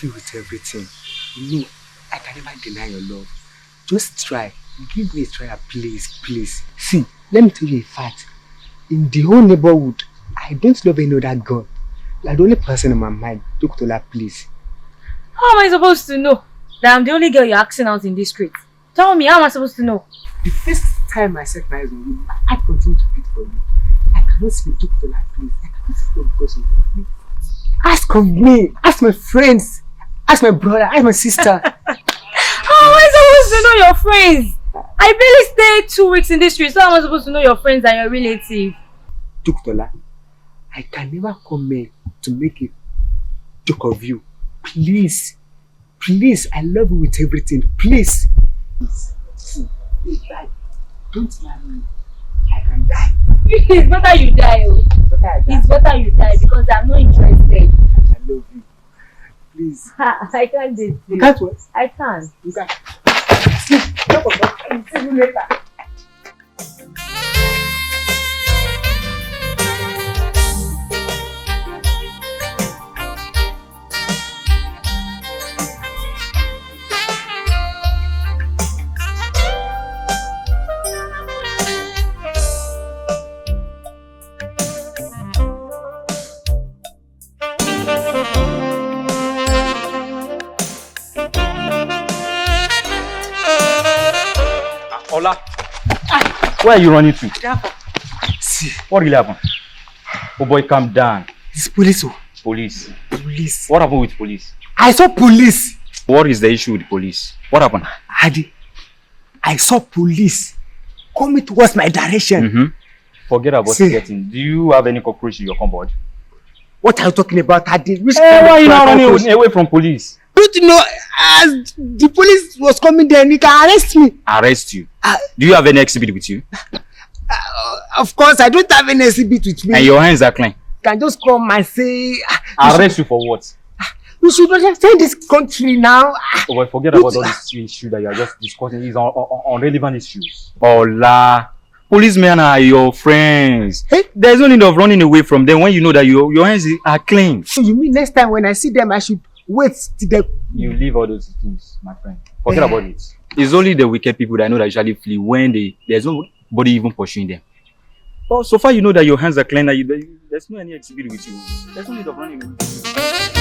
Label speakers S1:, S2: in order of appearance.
S1: love you with everything. You know, I can never deny your love. Just try. Give me a try, please, please. See, let me tell you a fact. In the whole neighborhood, I don't love any other girl. You are the only person in my mind. Tukutola, please.
S2: How am I supposed to know that I'm the only girl you're asking out in this street? Tell me, how am I supposed to know?
S1: The first time I set my eyes on you, I continue to beat for you. I cannot sleep, Tukutola, please. I cannot sleep because of you, please. Ask of me. Ask my friends. Ask my brother. Ask my sister.
S2: How am I supposed to know your friends? I barely stayed 2 weeks in this street, so how am I supposed to know your friends and your relative?
S1: Tukutola, I can never come here to make a joke of you. Please. Please, I love you with everything. Please. Please. See, you die. Don't marry me. I can die.
S2: It's better you die. Oh. It's better you die because I'm not interested.
S1: I love you. Please.
S2: I can't date you.
S1: You can't what?
S2: I can't.
S1: You can't. See, see you later.
S3: Ola, where are you running to?
S1: See,
S3: What really happened? Oh boy, calm down.
S1: it's police. Oh.
S3: Police.
S1: Police.
S3: What happened with police?
S1: I saw police.
S3: What is the issue with police? What happened?
S1: Adi, I saw police coming towards my direction.
S3: Forget about
S1: See.
S3: getting. Do you have any cockroach in your cupboard?
S1: What are you talking about, Adi? Which
S3: Hey,
S1: kind
S3: why are
S1: of
S3: you not
S1: cockroach?
S3: running away from police?
S1: Don't you know, as the police was coming there, they can arrest me.
S3: Arrest you. Do you have any exhibit with you?
S1: Of course, I don't have any exhibit with me.
S3: And your hands are clean.
S1: Can just come and say,
S3: Arrest you for what?
S1: we should understand this country now.
S3: Oh boy, forget about all this issue that you are just discussing. These are irrelevant issues. Ola. Policemen are your friends.
S1: Hey?
S3: There's no need of running away from them when you know that your hands are clean.
S1: So you mean next time when I see them, I should wait till they...
S3: You leave all those things, my friend. Forget about it. It's only the wicked people that I know that usually flee when there's nobody even pursuing them. But so far you know that your hands are clean. There's no any exhibit with you. There's no need of running away.